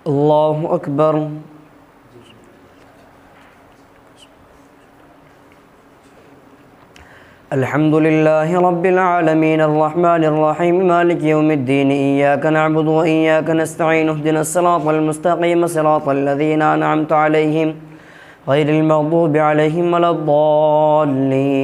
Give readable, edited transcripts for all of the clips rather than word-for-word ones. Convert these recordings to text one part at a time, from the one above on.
الله أكبر. الحمد لله رب العالمين الرحمن الرحيم مالك يوم الدين إياك نعبد وإياك نستعين اهدنا الصراط المستقيم صراط الذين أنعمت عليهم غير المغضوب عليهم ولا الضالين.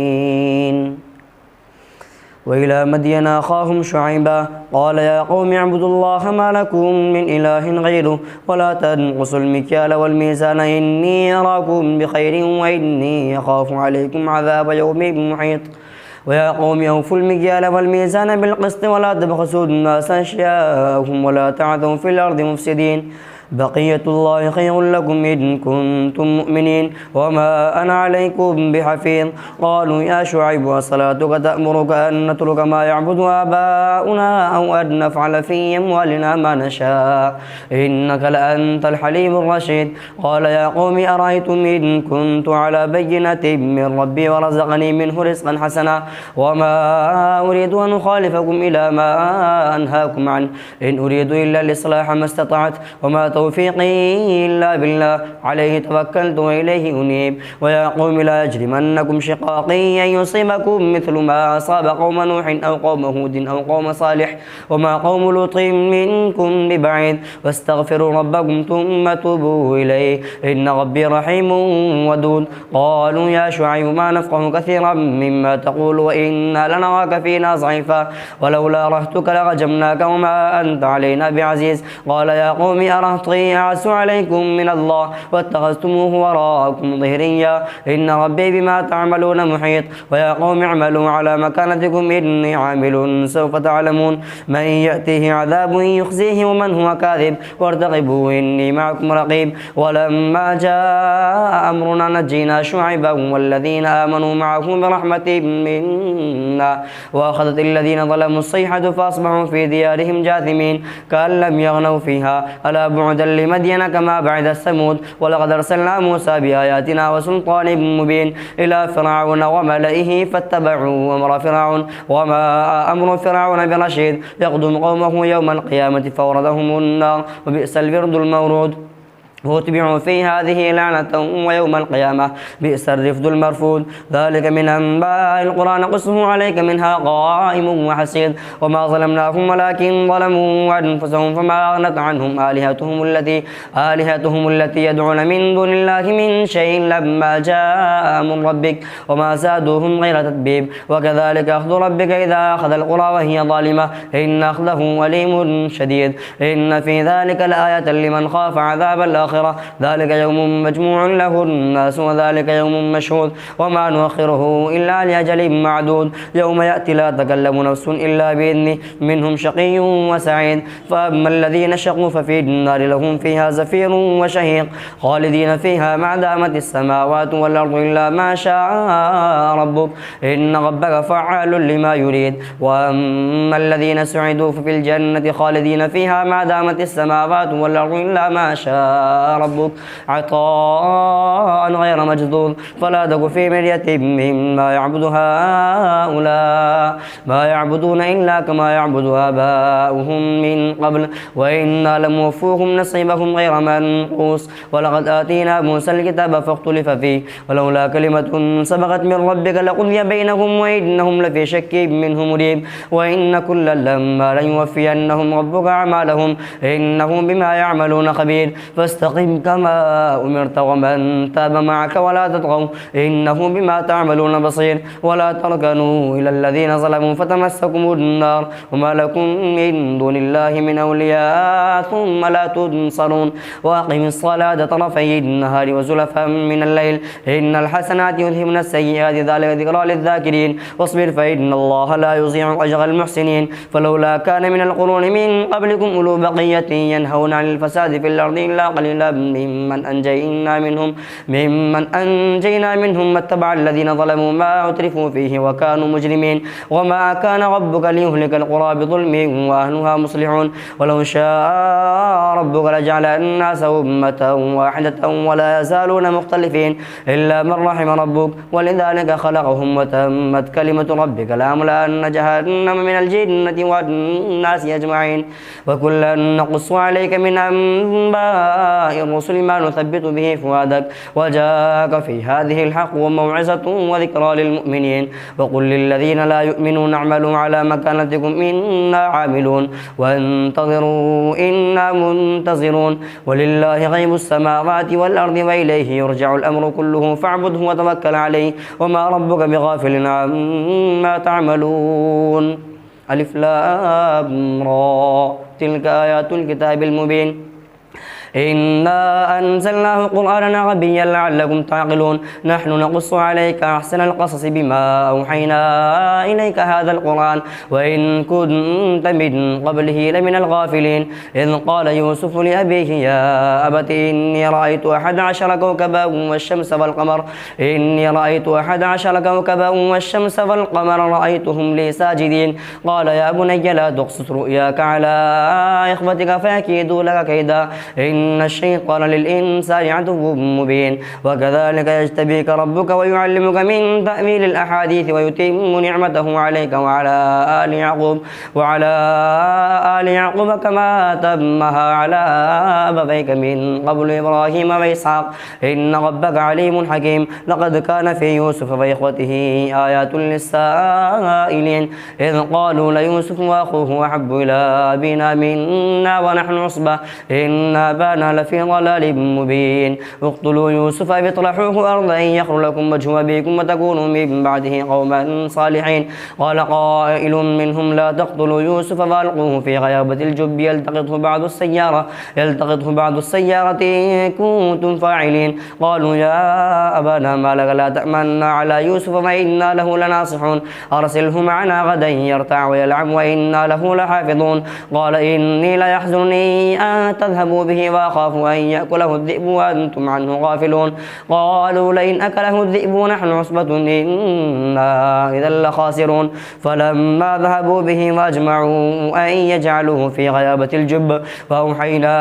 وإلى مدين أخاهم شعيبا قال يا قوم اعبدوا الله ما لكم من إله غيره ولا تنقصوا المكيال والميزان إني أراكم بخير وإني أخاف عليكم عذاب يوم محيط. ويا قوم أوفوا المكيال والميزان بالقسط ولا تبخسوا الناس أشياءهم ولا تعثوا في الأرض مفسدين. بقية الله خير لكم إن كنتم مؤمنين وما أنا عليكم بحفيظ. قالوا يا شعيب وصلاتك تأمرك أن نترك ما يعبد آباؤنا أو أن نفعل في أموالنا ما نشاء إنك لأنت الحليم الرشيد. قال يا قوم أرأيتم إن كنت على بينة من ربي ورزقني منه رزقا حسنا وما أريد أن أخالفكم إلى ما أنهاكم عنه إن أريد إلا الإصلاح ما استطعت وما توفيقي إلا بالله عليه توكلت وإليه أنيب. ويا قوم لا يجرمنكم شقاقي أن يصيبكم مثل ما أصاب قوم نوح أو قوم هود أو قوم صالح وما قوم لوط منكم ببعيد. واستغفروا ربكم ثم توبوا إليه إن ربي رحيم ودود. قالوا يا شعيب ما نفقه كثيرا مما تقول وإنا لنراك فينا ضعيفا ولولا رهتك لرجمناك وما أنت علينا بعزيز. قال يا قوم أرهطي أعز عليكم من الله واتخذتموه وراءكم ظهريا إن ربي بما تعملون محيط. ويا قوم اعملوا على مكانتكم إني عامل سوف تعلمون من يأتيه عذاب يخزيه ومن هو كاذب وارتقبوا إني معكم رقيب. ولما جاء أمرنا نجينا شعيبا والذين آمنوا معه برحمة منا وأخذت الذين ظلموا الصيحة فأصبحوا في ديارهم جاثمين كأن لم يغنوا فيها ألا بعدا لمدين كما بعد الثمود. ولقد أرسلنا موسى بآياتنا وسلطان مبين إلى فرعون وملئه فاتبعوا أمر فرعون وما أمر فرعون برشيد يقدم قومه يوم القيامة فوردهم النار وبئس الورد المورود واتبعوا في هذه لعنة ويوم القيامة بئس الرفد المرفود. ذلك من أنباء القرآن نقصه عليك منها قائم وحسيد. وما ظلمناهم ولكن ظلموا أنفسهم فما أغنت عنهم آلهتهم التي يدعون من دون الله من شيء لما جاء من ربك وما زادوهم غير تتبيب. وكذلك أخذ ربك إذا أخذ القرى وهي ظالمة إن أخذه أليم شديد. إن في ذلك لآية لمن خاف عذاب الآخرة ذلك يوم مجموع له الناس وذلك يوم مشهود وما نؤخره إلا لأجل معدود. يوم يأتي لا تكلم نفس إلا بإذنه منهم شقي وسعيد. فأما الذين شقوا ففي النار لهم فيها زفير وشهيق خالدين فيها ما دامت السماوات والأرض إلا ما شاء ربك إن ربك فعال لما يريد. وأما الذين سعدوا ففي الجنة خالدين فيها ما دامت السماوات والأرض إلا ما شاء ربك عطاء غير مجذوذ. فلا تك في مرية مما يعبد هؤلاء ما يعبدون إلا كما يعبد آباؤهم من قبل وإنا لموفوهم نصيبهم غير منقوص. ولقد آتينا موسى الكتاب فاختلف فيه ولولا كلمة سبقت من ربك لقضي بينهم وإنهم لفي شك منه مريب. وإن كلا لما ليوفينهم ربك أعمالهم إنه بما يعملون خبير. فاستقم كما أمرت ومن تاب معك ولا تطغوا إنه بما تعملون بصير. ولا تركنوا إلى الذين ظلموا فتمسكم النار وما لكم من دون الله من أولياء ثم لا تنصرون. وأقم الصلاة طرفي النهار وزلفا من الليل إن الحسنات يذهبن السيئات ذلك ذكرى للذاكرين. واصبر فإن الله لا يضيع أجر المحسنين. فلولا كان من القرون من قبلكم أولو بقية ينهون عن الفساد في الأرض إلا قليلا قليلا ممن أنجينا منهم واتبع الذين ظلموا ما أترفوا فيه وكانوا مجرمين وما كان ربك ليهلك القرى بظلم وأهلها مصلحون ولو شاء ربك لجعل الناس أمة واحدة ولا يزالون مختلفين إلا من رحم ربك ولذلك خلقهم وتمت كلمة ربك لأملأن جهنم من الجنة والناس أجمعين وكلا نقص عليك من أنباء الرسل ما نثبت به فؤادك وجاءك في هذه الحق وموعظة وذكرى للمؤمنين وقل للذين لا يؤمنون اعملوا على مكانتكم إنا عاملون وانتظروا إنا منتظرون ولله غيب السماوات والأرض وإليه يرجع الأمر كله فاعبده وتوكل عليه وما ربك بغافل عما تعملون ألف لام را تلك آيات الكتاب المبين إنا أنزلناه قرآنا عربيا لعلكم تعقلون نحن نقص عليك أحسن القصص بما أوحينا إليك هذا القرآن وإن كنت من قبله لمن الغافلين إذ قال يوسف لأبيه يا أبت إني رأيت 11 كوكبا والشمس والقمر رأيتهم لي ساجدين قال يا بني لا تقصص رؤياك على إخوتك فيكيدوا لك كيدا إن الشيطان للإنسان عدو مبين وكذلك يجتبيك ربك ويعلمك من تأويل الأحاديث ويتم نعمته عليك وعلى آل يعقوب كما تمها على أبويك من قبل إبراهيم وإسحاق إن ربك عليم حكيم لقد كان في يوسف وإخوته آيات للسائلين إذ قالوا ليوسف وأخوه أحب إلى أبينا منا ونحن عصبة إن أبانا لفي ضلال مبين اقتلوا يوسف أو اطرحوه أرضا يخل لكم وجه أبيكم وتكونوا من بعده قوما صالحين قال قائل منهم لا تقتلوا يوسف فألقوه في غيابة الجب يلتقطه بعض السيارة إن كنتم فاعلين قالوا يا أبانا ما لك لا تأمنا على يوسف وإنا له لناصحون أرسله معنا غدا يرتع ويلعب وإنا له لحافظون قال إني ليحزنني أن تذهبوا به وأخاف أن يأكله الذئب وأنتم عنه غافلون قالوا لئن أكله الذئب ونحن عصبة إنا إذا لخاسرون فلما ذهبوا به وأجمعوا أن يجعلوه في غيابة الجب فأوحينا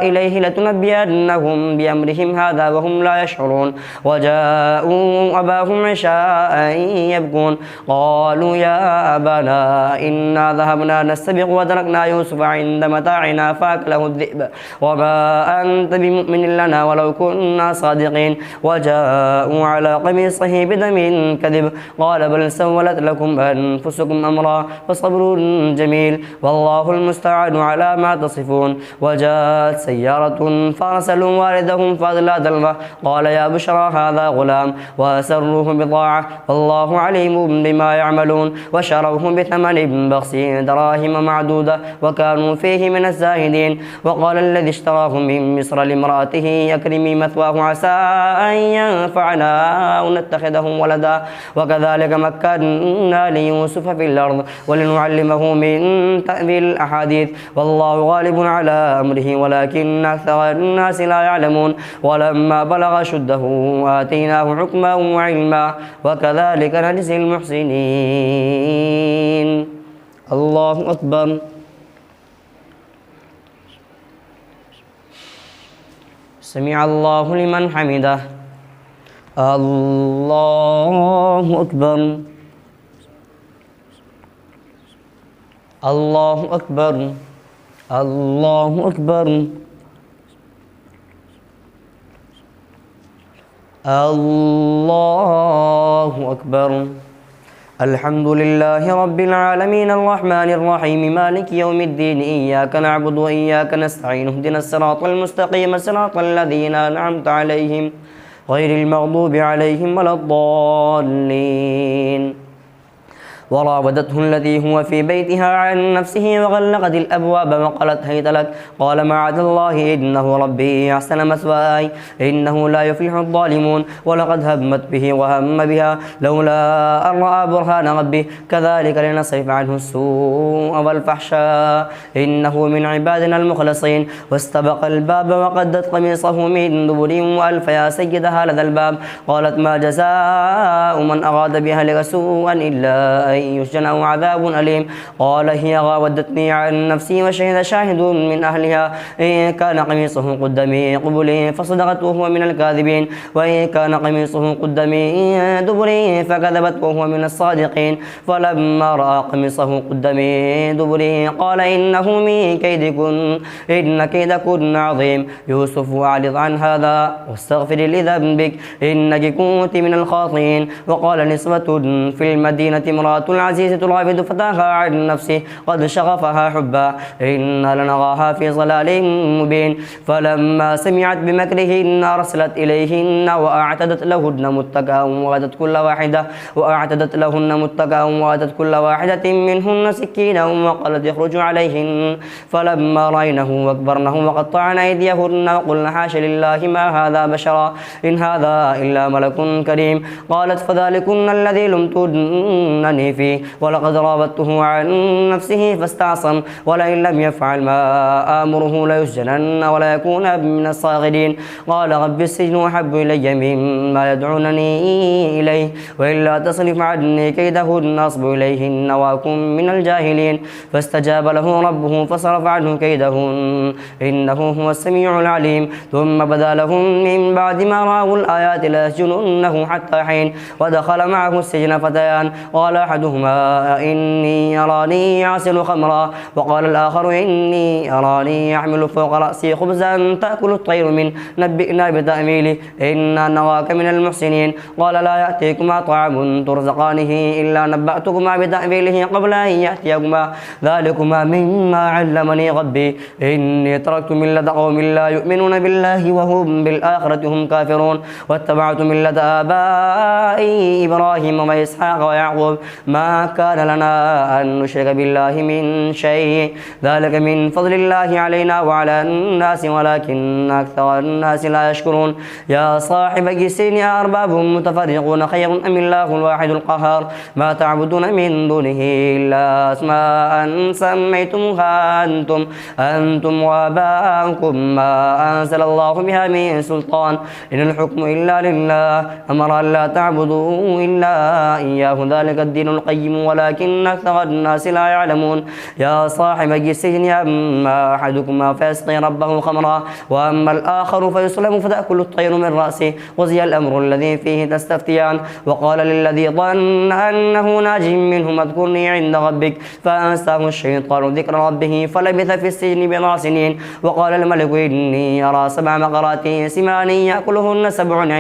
إليه لتنبئنهم بأمرهم هذا وهم لا يشعرون وجاءوا أباهم عشاء يبكون قالوا يا أبانا إنا ذهبنا نستبق وتركنا يوسف عند متاعنا فأكله الذئب وما أنت بمؤمن لنا ولو كنا صادقين وجاءوا على قميصه بدم كذب قال بل سولت لكم أنفسكم أمرا فصبر جميل والله المستعان على ما تصفون وجاءت سيارة فأرسلوا واردهم فأدلى دلوه قال يا بشرى هذا غلام وأسروه بضاعة والله عليم بما يعملون وشروه بثمن بخس دراهم معدودة وكانوا فيه من الزاهدين وقال الذي اشتراه من مصر لامرأته أكرمي مثواه عسى أن ينفعنا أو نتخذه ولدا وكذلك مكنا ليوسف في الأرض ولنعلمه من تأويل الأحاديث والله غالب على أمره ولكن أكثر الناس لا يعلمون ولما بلغ شده آتيناه حكما وعلما وكذلك نجزي المحسنين الله أكبر سمع الله لمن حمده الله أكبر الله أكبر الله أكبر الله أكبر الحمد لله رب العالمين الرحمن الرحيم مالك يوم الدين إياك نعبد وإياك نستعين اهدنا الصراط المستقيم صراط الذين أنعمت عليهم غير المغضوب عليهم ولا الضالين وراودته التي هو في بيتها عن نفسه وغلقت الأبواب وقالت هيت لك. قال معاذ الله إنه ربي أحسن مثواي إنه لا يفلح الظالمون. ولقد همت به وهم بها لولا أن رأى برهان ربه كذلك لنصرف عنه السوء والفحشاء إنه من عبادنا المخلصين. واستبق الباب وقدت قميصه من دبر وألف يا سيدها لدى الباب. قالت ما جزاء من أراد بأهلك سوءا إلا أن يسجن أو عذاب أليم. قال هي راودتني عن نفسي وشهد شاهد من أهلها إن كان قميصه قد من قبل فصدقت وهو من الكاذبين وإن كان قميصه قد من دبر فكذبت وهو من الصادقين. فلما رأى قميصه قد من دبر قال إنه من كيدكن إن كيدكن عظيم. يوسف أعرض عن هذا واستغفر لذنبك إنك كنت من الخاطئين. وقال نسوة في المدينة امرأة العزيز تراود فتاها عن نفسه قد شغفها حبا إنا لنراها في ضلال مبين. فلما سمعت بمكرهن أرسلت إليهن وأعتدت لهن متكئا وأعتدت كل واحدة منهن سكينا وقالت يخرج عليهن. فلما رأينه واكبرنه وقطعن أيديهن وقلن حاش لله ما هذا بشرا إن هذا إلا ملك كريم. قالت فذلكن الذي لمتنني فيه ولقد راودته عن نفسه فاستعصم ولئن لم يفعل ما آمره ليسجنن ولا يكون من الصاغرين. قال رب السجن أحب إلي مما يدعونني إليه وإلا تصرف عني كيدهن أصب إليهن وأكن من الجاهلين. فاستجاب له ربه فصرف عنه كيدهن إنه هو السميع العليم. ثم بدا لهم من بعد ما رأوا الآيات ليسجننه حتى حين. ودخل معه السجن فتيان قال أحدهما إني أراني أعصر خمرا وقال الآخر إني أراني أحمل فوق رأسي خبزا تأكل الطير منه نبئنا بتأويله إنا نراك من المحسنين. قال لا يأتيكما طعام ترزقانه إلا نبأتكما بتأويله قبل أن يأتيكما ذلكما مما علمني ربي إني تركت ملة قوم لا يؤمنون بالله وهم بالآخرة هم كافرون واتبعت ملة آبائي إبراهيم وإسحاق ويعقوب ما كان لنا أن نشرك بالله من شيء ذلك من فضل الله علينا وعلى الناس ولكن أكثر الناس لا يشكرون. يا صاحب السجن أأرباب متفرقون خير أم الله الواحد القهار ما تعبدون من دونه إلا أسماء سميتموها أنتم وآباؤكم ما أنزل الله بها من سلطان إن الحكم إلا لله أمر أن لا تعبدوا إلا إياه ذلك الدين القيم ولكن أكثر الناس لا يعلمون. يا صاحب السجن أما أحدكما فيسقي ربه خمرا وأما الآخر فيسلم فتأكل الطير من رأسه قضي الأمر الذي فيه تستفتيان. وقال للذي ظن أنه ناج منهم اذكرني عند ربك فأنساه الشيطان ذكر ربه فلبث في السجن بضع سنين. وقال الملك إني أرى 7 بقرات سمان يأكلهن 7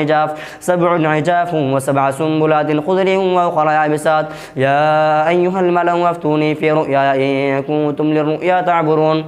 عجاف و7 سنبلات خضر وأخرى يابسات. يا أيها الملأ أفتوني في رؤياي إن كنتم للرؤيا تعبرون.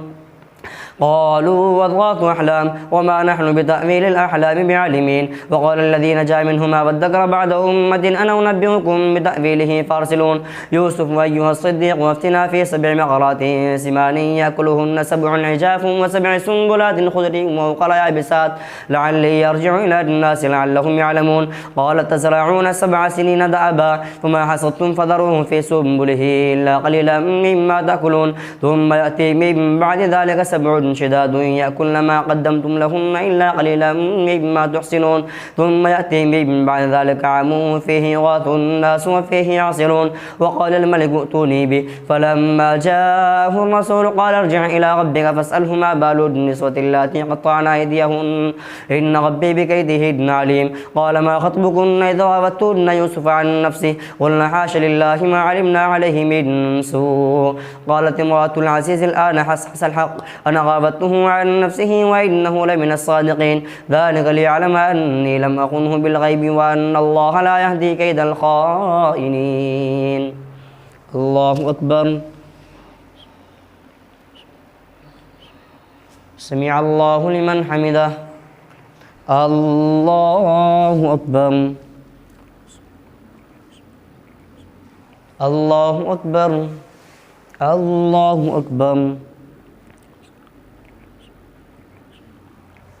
قالوا أضغاث أحلام وما نحن بتأويل الأحلام بعالمين. وقال الذي نجا منهما وادكر بعد أمة أنا أنبئكم بتأويله فارسلون. يوسف أيها الصديق وافتنا في 7 بقرات سمان يأكلهن 7 عجاف و7 سنبلات خضر وأخرى يابسات لعلي يرجع إلى الناس لعلهم يعلمون. قال تزرعون 7 سنين دأبا فما حصدتم فذروه في سنبله إلا قليلا مما تأكلون ثم يأتي من بعد ذلك 7 شداد يأكلن ما قدمتم لهن إلا قليلا مما تحسنون ثم يأتي من بعد ذلك عام فيه يغاث الناس وفيه يعصرون. وقال الملك ائتوني به فلما جاءه الرسول قال ارجع إلى ربك فاسأله ما بال النسوة اللاتي قطعن أيديهن إن ربي بكيدهن عليم. قال ما خطبكن إذ راودتن يوسف عن نفسه قلنا حاش لله ما علمنا عليه من سوء. قالت امرأة العزيز الآن حسحس الحق أنا راودته عن نفسه وإنه لمن الصادقين ذلك ليعلم أني لم أخنه بالغيب وأن الله لا يهدي كيد الخائنين. الله أكبر. سمع الله لمن حمده. الله أكبر. الله أكبر الله أكبر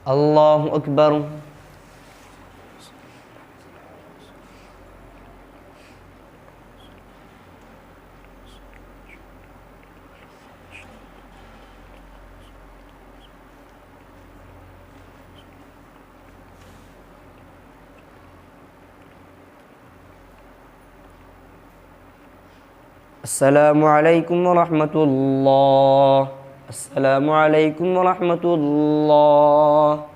الله أكبر السلام عليكم ورحمة الله. السلام عليكم ورحمة الله.